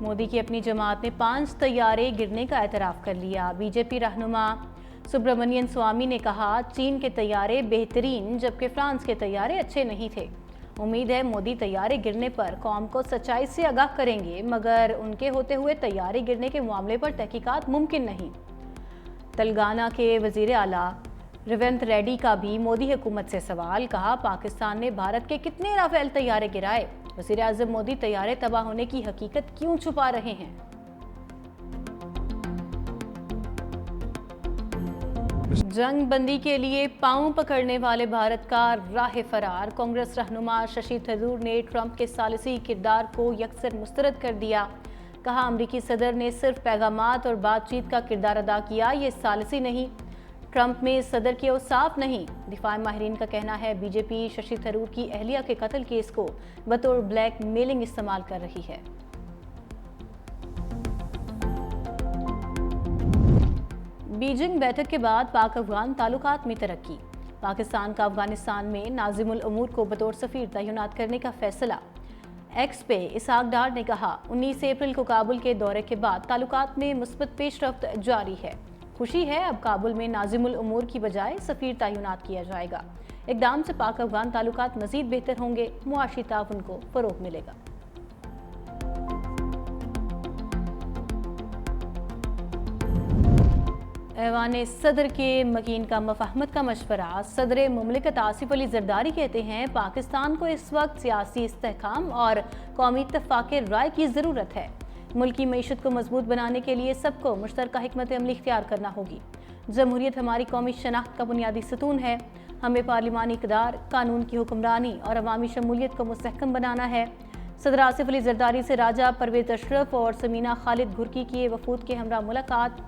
مودی کی اپنی جماعت نے 5 طیارے گرنے کا اعتراف کر لیا۔ بی جے پی رہنما سبرامنین سوامی نے کہا چین کے طیارے بہترین جبکہ فرانس کے طیارے اچھے نہیں تھے۔ امید ہے مودی طیارے گرنے پر قوم کو سچائی سے آگاہ کریں گے، مگر ان کے ہوتے ہوئے طیارے گرنے کے معاملے پر تحقیقات ممکن نہیں۔ تلنگانہ کے وزیر اعلیٰ ریونت ریڈی کا بھی مودی حکومت سے سوال، کہا پاکستان نے بھارت کے کتنے رافیل طیارے گرائے؟ وزیر اعظم مودی طیارے تباہ ہونے کی حقیقت کیوں چھپا رہے ہیں؟ جنگ بندی کے لیے پاؤں پکڑنے والے بھارت کا راہ فرار، کانگریس رہنما ششی تھرور نے ٹرمپ کے ثالثی کردار کو یکسر مسترد کر دیا۔ کہا امریکی صدر نے صرف پیغامات اور بات چیت کا کردار ادا کیا، یہ ثالثی نہیں۔ ٹرمپ میں صدر کے اوصاف نہیں۔ دفاع ماہرین کا کہنا ہے بی جے پی ششی تھرور کی اہلیہ کے قتل کیس کو بطور بلیک میلنگ استعمال کر رہی ہے۔ بیجنگ بیٹھک کے بعد پاک افغان تعلقات میں ترقی، پاکستان کا افغانستان میں ناظم الامور کو بطور سفیر تعینات کرنے کا فیصلہ۔ ایکس پہ اسحاق ڈار نے کہا 19 اپریل کو کابل کے دورے کے بعد تعلقات میں مثبت پیش رفت جاری ہے۔ خوشی ہے اب کابل میں ناظم الامور کی بجائے سفیر تعینات کیا جائے گا۔ اقدام سے پاک افغان تعلقات مزید بہتر ہوں گے، معاشی تعاون کو فروغ ملے گا۔ ایوان صدر کے مکین کا مفاہمت کا مشورہ، صدر مملکت آصف علی زرداری کہتے ہیں پاکستان کو اس وقت سیاسی استحکام اور قومی اتفاق رائے کی ضرورت ہے۔ ملکی معیشت کو مضبوط بنانے کے لیے سب کو مشترکہ حکمت عملی اختیار کرنا ہوگی۔ جمہوریت ہماری قومی شناخت کا بنیادی ستون ہے۔ ہمیں پارلیمانی اقدار، قانون کی حکمرانی اور عوامی شمولیت کو مستحکم بنانا ہے۔ صدر آصف علی زرداری سے راجہ پرویز اشرف اور سمینہ خالد گھرکی کی وفود کے ہمراہ ملاقات۔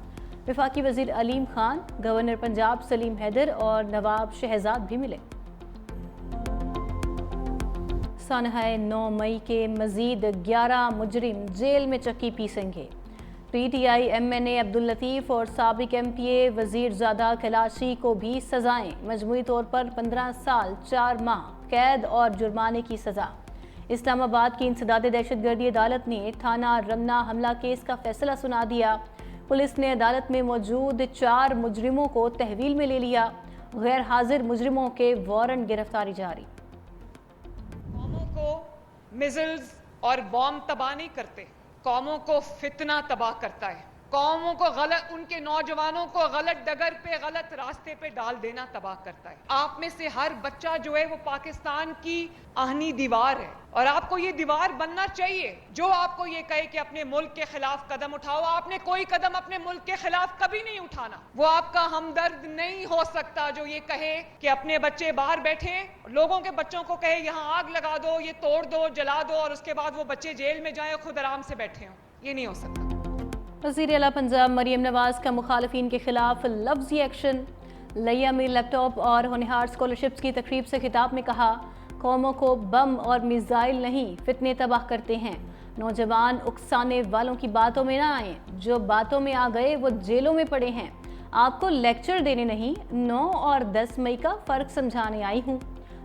وفاقی وزیر علیم خان، گورنر پنجاب سلیم حیدر اور نواب شہزاد بھی ملے۔ سانحہ 9 مئی کے مزید 11 مجرم جیل میں چکی پیسیں گے۔ PTI MNA Abdul Latif اور سابق ایم پی اے وزیر زادہ کلاشی کو بھی سزائیں، مجموعی طور پر 15 سال 4 ماہ قید اور جرمانے کی سزا۔ اسلام آباد کی انسداد دہشت گردی عدالت نے تھانہ رمنا حملہ کیس کا فیصلہ سنا دیا۔ پولیس نے عدالت میں موجود 4 مجرموں کو تحویل میں لے لیا۔ غیر حاضر مجرموں کے وارنٹ گرفتاری جاری۔ قوموں کو میزلز اور بام تباہ نہیں کرتے، قوموں کو فتنہ تباہ کرتا ہے۔ قوموں کو ان کے نوجوانوں کو غلط ڈگر پہ، غلط راستے پہ ڈال دینا تباہ کرتا ہے۔ آپ میں سے ہر بچہ جو ہے وہ پاکستان کی آہنی دیوار ہے، اور آپ کو یہ دیوار بننا چاہیے۔ جو آپ کو یہ کہے کہ اپنے ملک کے خلاف قدم اٹھاؤ، آپ نے کوئی قدم اپنے ملک کے خلاف کبھی نہیں اٹھانا۔ وہ آپ کا ہمدرد نہیں ہو سکتا جو یہ کہے کہ اپنے بچے باہر بیٹھے، لوگوں کے بچوں کو کہے یہاں آگ لگا دو، یہ توڑ دو، جلا دو، اور اس کے بعد وہ بچے جیل میں جائیں خود آرام سے بیٹھے ہوں۔ یہ نہیں ہو سکتا۔ وزیر اعلیٰ پنجاب مریم نواز کا مخالفین کے خلاف لفظی ایکشن۔ لیا میں لیپ ٹاپ اور ہونہار اسکالرشپس کی تقریب سے خطاب میں کہا قوموں کو بم اور میزائل نہیں فتنے تباہ کرتے ہیں۔ نوجوان اکسانے والوں کی باتوں میں نہ آئیں، جو باتوں میں آ گئے وہ جیلوں میں پڑے ہیں۔ آپ کو لیکچر دینے نہیں، 9 اور 10 مئی کا فرق سمجھانے آئی ہوں۔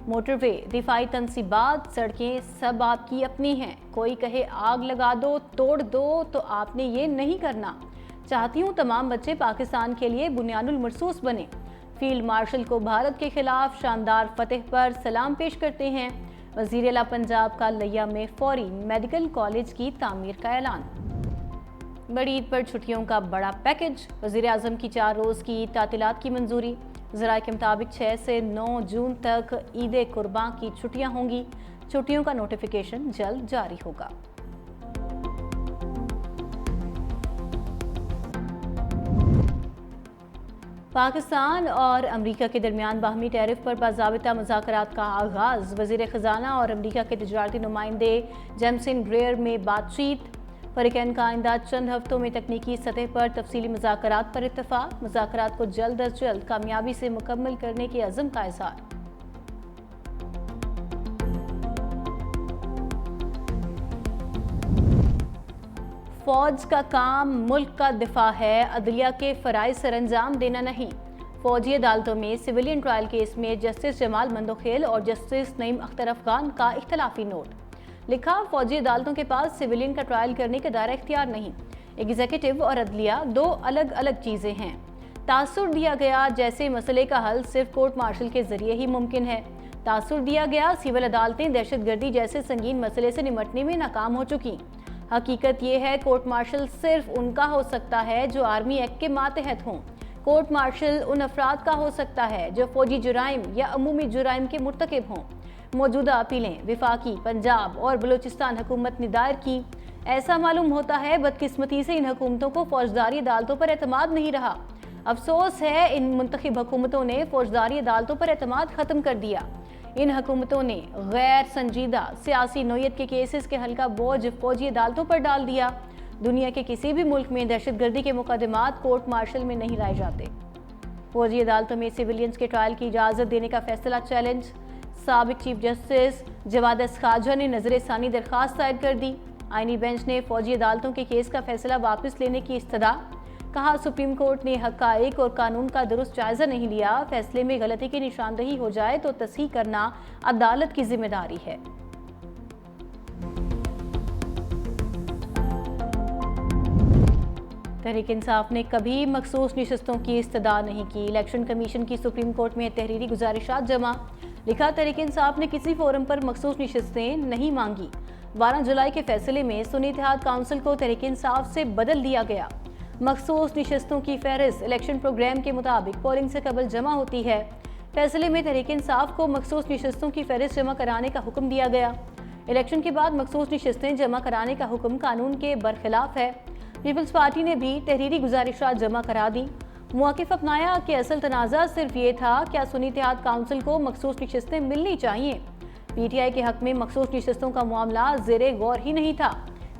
موٹر وے، دفاعی تنصیبات، سڑکیں سب آپ کی اپنی ہیں۔ کوئی کہے آگ لگا دو، توڑ دو، تو آپ نے یہ نہیں کرنا۔ چاہتی ہوں تمام بچے پاکستان کے لیے بنیاد المرصوص بنے۔ فیلڈ مارشل کو بھارت کے خلاف شاندار فتح پر سلام پیش کرتے ہیں۔ وزیر اعلیٰ پنجاب کا لیا میں فوری میڈیکل کالج کی تعمیر کا اعلان۔ بڑی عید پر چھٹیوں کا بڑا پیکج، وزیر اعظم کی 4 روز کی تعطیلات کی منظوری۔ ذرائع کے مطابق 6 سے 9 جون تک عید قرباں کی چھٹیاں ہوں گی۔ چھٹیوں کا نوٹیفیکیشن جلد جاری ہوگا۔ پاکستان اور امریکہ کے درمیان باہمی ٹیرف پر باضابطہ مذاکرات کا آغاز، وزیر خزانہ اور امریکہ کے تجارتی نمائندے جیمسن گریئر میں بات چیت۔ فریقین کا آئندہ چند ہفتوں میں تکنیکی سطح پر تفصیلی مذاکرات پر اتفاق، مذاکرات کو جلد از جلد کامیابی سے مکمل کرنے کے عزم کا اظہار۔ فوج کا کام ملک کا دفاع ہے، عدلیہ کے فرائض سر انجام دینا نہیں۔ فوجی عدالتوں میں سویلین ٹرائل کیس میں جسٹس جمال مندوخیل اور جسٹس نعیم اختر افغان کا اختلافی نوٹ۔ लिखा, फौजी अदालतों के पास सिविलियन का ट्रायल करने का दायरा इख्तियार नहीं। एग्जीक्यूटिव और अदलिया दो अलग अलग चीजें हैं। तासुर दिया गया जैसे मसले का हल सिर्फ कोर्ट मार्शल के जरिए ही मुमकिन है। तासुर दिया गया, सिविल अदालतें दहशतगर्दी जैसे संगीन मसले से निपटने में नाकाम हो चुकी। हकीकत ये है, कोर्ट मार्शल सिर्फ उनका हो सकता है जो आर्मी एक्ट के मातहत हों। कोर्ट मार्शल उन अफराद का हो सकता है जो फौजी जुराइम या अमूमी जुराइम के मुर्तकिब हों। मौजूदा अपीलें विफाकी, पंजाब और बलूचिस्तान हुकूमत ने दायर की। ऐसा मालूम होता है बदकिस्मती से इन हुकूमतों को फौजदारी अदालतों पर एतमाद नहीं रहा। अफसोस है, इन मुंतखब हुकूमतों ने फौजदारी अदालतों पर एतमाद खत्म कर दिया। इन हुकूमतों ने गैर संजीदा सियासी नोयत के केसेस के हल का बोझ फौजी अदालतों पर डाल दिया। दुनिया के किसी भी मुल्क में दहशतगर्दी के मुकदमात कोर्ट मार्शल में नहीं लाए जाते। फौजी अदालतों में सिविलियंस के ट्रायल की इजाज़त देने का फैसला चैलेंज। साबिक चीफ जस्टिस जवाद खाजा ने नजर सानी दरख्वास्त दायर कर दी। आईनी बेंच ने फौजी अदालतों के केस का फैसला वापस लेने की इस्तदा। कहा, सुप्रीम कोर्ट ने हक़ाइक़ और कानून का दुरुस्त जायजा नहीं लिया। फैसले में गलती की निशानदही हो जाए तो तस्हीह करना अदालत की जिम्मेदारी है। तहरीक इंसाफ ने कभी मखसूस नशिस्तों की इस्तदा नहीं की। इलेक्शन कमीशन की सुप्रीम कोर्ट में तहरीरी गुजारिशात जमा। लिखा, तहरीक इंसाफ ने किसी फोरम पर मखसूस नशिस्तें नहीं मांगी। 12 जुलाई के फैसले में सुन्नी इत्तेहाद काउंसिल को तहरीक इंसाफ से बदल दिया गया। मखसूस नशिस्तों की फहरिस्त इलेक्शन प्रोग्राम के मुताबिक पोलिंग से कबल जमा होती है। फैसले में तहरीक इंसाफ को मखसूस नशिस्तों की फहरिस्त जमा कराने का हुक्म दिया गया। इलेक्शन के बाद मखसूस नशिस्तें जमा कराने का हुक्म कानून के बरखिलाफ है। पीपल्स पार्टी ने भी तहरीरी गुजारिशात जमा करा दी। मौक़िफ़ अपनाया कि असल तनाज़ा सिर्फ ये था, क्या सुन्नी इत्तेहाद काउंसिल को मखसूस नशिस्तें मिलनी चाहिए। PTI के हक में मखसूस नशिस्तों का मामला ज़ेरे गौर ही नहीं था।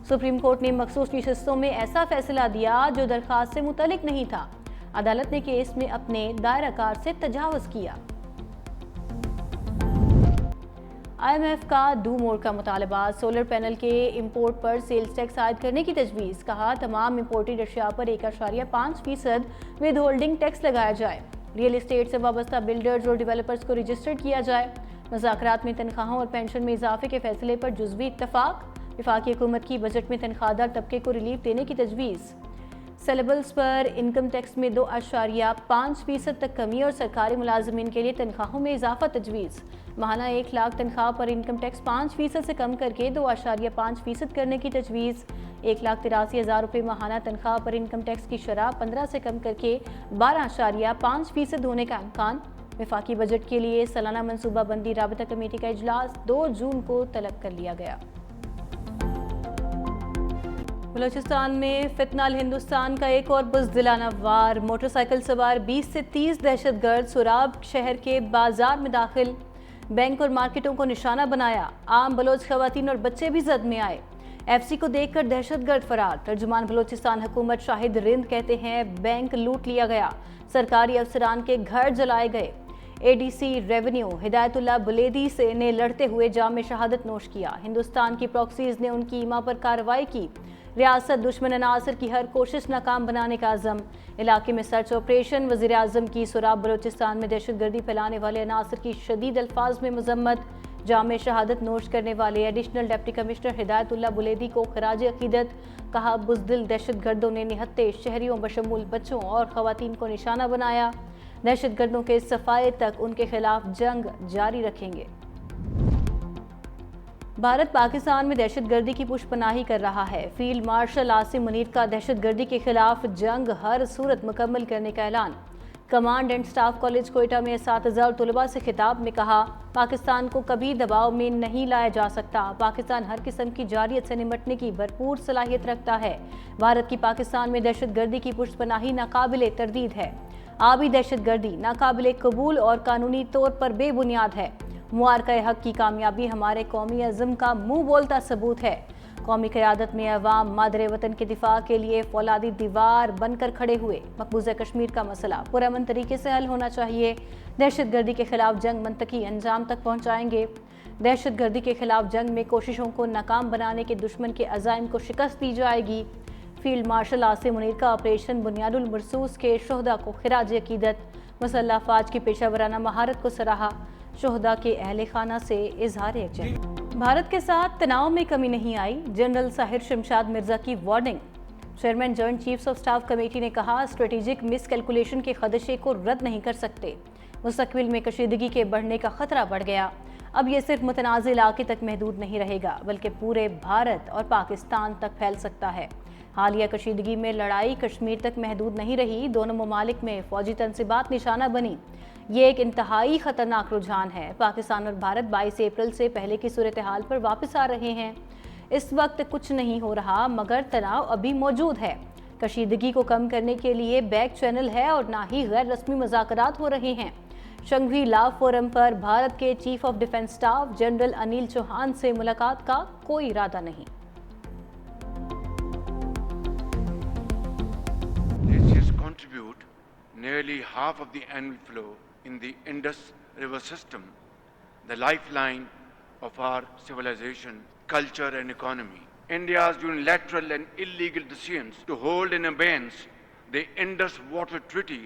सुप्रीम कोर्ट ने मखसूस नशिस्तों में ऐसा फैसला दिया जो दरख्वास्त से मुतल्लिक नहीं था। अदालत ने केस में अपने दायरा कार से तजावुज़ किया। IMF का डू मोर का मुतालबा। सोलर पैनल के इंपोर्ट पर सेल्स टैक्स आयद करने की तजवीज़। कहा, तमाम इंपोर्टेड अशिया पर 1.5% विद होल्डिंग टैक्स लगाया जाए। रियल एस्टेट से वाबस्ता बिल्डर्स और डेवलपर्स को रजिस्टर्ड किया जाए। मुज़ाकरात में तनख्वाहों और पेंशन में इजाफे के फैसले पर जुज़वी इत्तफाक। वफाकी हुकूमत की बजट में तनख्वाहदार तबके को रिलीफ देने की तजवीज़। सेलेबल्स पर इनकम टैक्स में 2.5% तक कमी और सरकारी मुलाजमीन के लिए तनख्वाहों में इजाफा तजवीज़। माहाना 1 लाख तनख्वाह पर इनकम टैक्स 5% से कम करके 2.5% करने की तजवीज़। 1,83,000 रुपये माहाना तनख्वाह पर इनकम टैक्स की शरह 15 से कम करके 12.5% होने का इम्कान। वफाकी बजट के लिए सालाना मनसूबाबंदी राबता कमेटी का इजलास 2 जून को तलब कर लिया गया। बलूचिस्तान में फितनाल हिंदुस्तान का एक और बुज़दिलाना वार। मोटरसाइकिल सवार 20 से 30 दहशतगर्द सुराब शहर के बाजार में दाखिल, बैंक और मार्केटों को निशाना बनाया। आम बलोच खवातीन और बच्चे भी जद में आए। FC को देखकर दहशतगर्द फरार। तर्जुमान बलूचिस्तान हुकूमत शाहिद रिंद कहते हैं, बैंक लूट लिया गया, सरकारी अफसरान के घर जलाए गए। ADC रेवेन्यू हिदायतुल्लाह बुलेदी से ने लड़ते हुए जाम शहादत नोश किया। हिंदुस्तान की प्रॉक्सीज ने उनकी ईमा पर कार्रवाई की। रियासत दुश्मन अनासर की हर कोशिश नाकाम बनाने का अज़म। इलाके में सर्च ऑपरेशन। वज़ीर आज़म की सुराब बलूचिस्तान में दहशतगर्दी फैलाने वाले अनासर की शदीद अल्फाज में मजम्मत। जाम शहादत नोश करने वाले additional deputy commissioner Hidayatullah Buledi को खराज अकीदत। कहा, बुज़दिल दहशतगर्दों ने निहत्ते शहरियों बशमूल बच्चों और खवातीन को निशाना बनाया। दहशतगर्दों के सफाये तक उनके खिलाफ जंग जारी रखेंगे। भारत पाकिस्तान में दहशतगर्दी की पुष्पनाही कर रहा है। फील्ड मार्शल आसिम मुनीर का दहशतगर्दी के खिलाफ जंग हर सूरत मुकम्मल करने का ऐलान। Command and staff college Quetta में असातिज़ा और तलबा से खिताब में कहा, पाकिस्तान को कभी दबाव में नहीं लाया जा सकता। पाकिस्तान हर किस्म की जारियत से निमटने की भरपूर सलाहियत रखता है। भारत की पाकिस्तान में दहशतगर्दी की पुष्पनाही नाकाबिले तरदीद है। आबी दहशतगर्दी नाकाबिले कबूल और कानूनी तौर पर बेबुनियाद है। मुआरका हक की कामयाबी हमारे कौमी अज़म का मुंह बोलता सबूत है। कौमी क़यादत में अवाम मादरे वतन के दिफा के लिए फौलादी दीवार बनकर खड़े हुए। मकबूजा कश्मीर का मसला पुरअमन तरीके से हल होना चाहिए। दहशतगर्दी के खिलाफ जंग मंतकी अंजाम तक पहुँचाएंगे। दहशतगर्दी के खिलाफ जंग में कोशिशों को नाकाम बनाने के दुश्मन के अज़ाइम को शिकस्त दी जाएगी। फील्ड मार्शल आसिम मुनीर का ऑपरेशन बुनियादुल मरसूस के शोहदा को खिराज अकीदत। मुसल्लह अफवाज की पेशा वराना महारत को सराहा। शोहदा के अहले खाना से इजहार यकजहती। भारत के साथ तनाव में कमी नहीं आई, जनरल साहिर शमशाद मिर्जा की warning. Chairman joint chiefs of staff committee ने कहा, स्ट्रेटेजिक मिसकैलकुलेशन के खदशे को रद्द नहीं कर सकते। मुस्तकबिल में कशीदगी के बढ़ने का खतरा बढ़ गया। अब ये सिर्फ मुतनाज़ इलाके तक महदूद नहीं रहेगा, बल्कि पूरे भारत और पाकिस्तान तक फैल सकता है। हालिया कशीदगी में लड़ाई कश्मीर तक महदूद नहीं रही, दोनों ममालिक में फौजी तनसीबात निशाना बनी। ये एक इंतहाई खतरनाक रुझान है। पाकिस्तान और भारत 22 अप्रैल से पहले की सूरत हाल पर वापस आ रहे हैं। इस वक्त कुछ नहीं हो रहा, मगर तनाव अभी मौजूद है। कशीदगी को कम करने के लिए बैक चैनल है और ना ही गैर रस्मी मुज़ाकरात हो रहे हैं। शंघवी ला फोरम पर भारत के chief of defence staff general Anil Chauhan से मुलाकात का कोई इरादा नहीं। Glaciers contribute nearly half of the annual flow in the Indus River system, the lifeline of our civilization, culture and economy. India's unilateral and illegal decisions to hold in abeyance the Indus Water Treaty,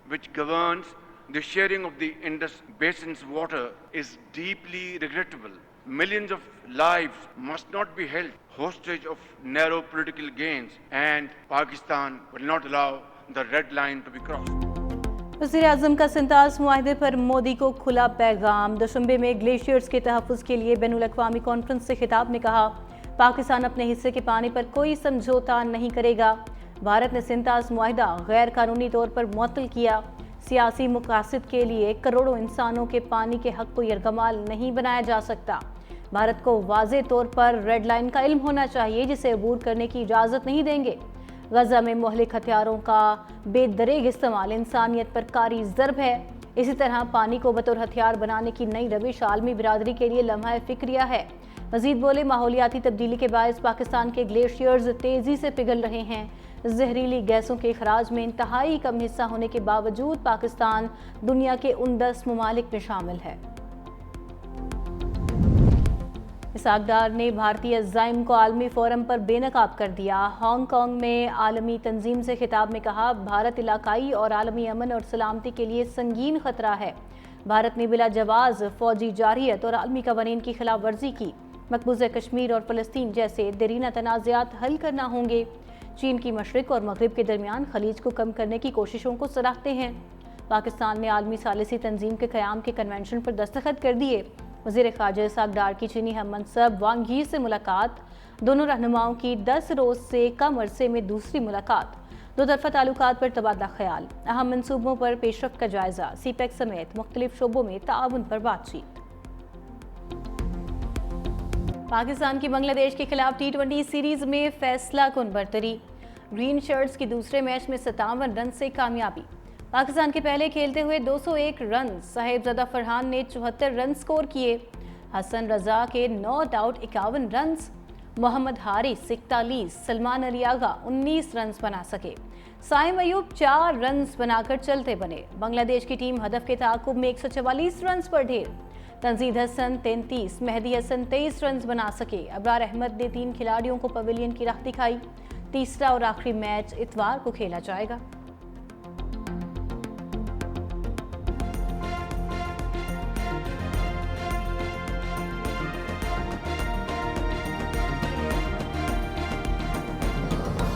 which governs the sharing of the Indus Basin's water, is deeply regrettable. Millions of lives must not be held hostage of narrow political gains, and Pakistan will not allow the red line to be crossed. वज़ीर-ए-आज़म का सिंतास मुआहदे पर मोदी को खुला पैगाम। दुशंबे में glaciers के तहफ़्फ़ुज़ के लिए बैनुल-अक़वामी कॉन्फ्रेंस से खिताब में कहा, पाकिस्तान अपने हिस्से के पानी पर कोई समझौता नहीं करेगा। भारत ने सिंतास मुआहदा गैर कानूनी तौर पर मुअत्तल किया। सियासी मकासद के लिए करोड़ों इंसानों के पानी के हक को यरगमाल नहीं बनाया जा सकता। भारत को वाज़े तौर पर रेड लाइन का इल्म होना चाहिए, जिसे अबूर करने की इजाज़त नहीं देंगे। गजा में मुहलिक हथियारों का बेदरेग इस्तेमाल इंसानियत पर कारी ज़र्ब है। इसी तरह पानी को बतौर हथियार बनाने की नई रविश आलमी बिरादरी के लिए लम्हा फिक्रिया है। मजीद बोले, माहौलियाती तब्दीली के बायस पाकिस्तान के ग्लेशियर्स तेज़ी से पिघल रहे हैं। जहरीली गैसों के अखराज में इंतहाई कम हिस्सा होने के बावजूद पाकिस्तान दुनिया के उन 10 ममालिक में शामिल है। इसहाक डार ने भारतीय अज़ाइम को आलमी फोरम पर बेनकाब कर दिया। हांगकांग में आलमी तंजीम से खिताब में कहा, भारत इलाकाई और आलमी अमन और सलामती के लिए संगीन खतरा है। भारत ने बिला जवाज़ फौजी जारियत और आलमी कवानीन की खिलाफ वर्जी की। मकबूजा कश्मीर और फ़लस्तीन जैसे देरीना तनाज़ात हल करना होंगे। चीन की मशरिक और मगरिब के दरमियान खलीज को कम करने की कोशिशों को सराहते हैं। पाकिस्तान ने आलमी सालिसी तंजीम के क़याम के कन्वेंशन पर दस्तखत कर दिए। वज़ीर ख़ारजा इसहाक डार की चीनी हम मनसब वांग यी से मुलाकात। दोनों रहनुमाओं की 10 रोज़ से कम अरसे में दूसरी मुलाकात। दो तरफ़ा ताल्लुकात पर तबादला ख्याल, अहम मनसूबों पर पेशरफ्त का जायज़ा, सीपेक समेत मुख्तलिफ शोबों में ताउन पर बातचीत। पाकिस्तान की बांग्लादेश के खिलाफ T20 सीरीज में फैसला कुन बरतरी। ग्रीन शर्ट्स की दूसरे मैच में 57 रन से कामयाबी। पाकिस्तान के पहले खेलते हुए 201 रन, साहिबजादा फरहान ने 74 रन स्कोर किए। हसन रजा के not out 51 run, Mohammad Haris 41, Salman Ali Agha 19 run बना सके। साइम अयूब 4 रन बनाकर चलते बने। बांग्लादेश की टीम हदफ के ताकुब में 144 रन पर ढेर। तंजीद हसन 33, मेहदी हसन 23 रन बना सके। अबरार अहमद ने 3 खिलाड़ियों को पवेलियन की राह दिखाई। तीसरा और आखिरी मैच इतवार को खेला जाएगा।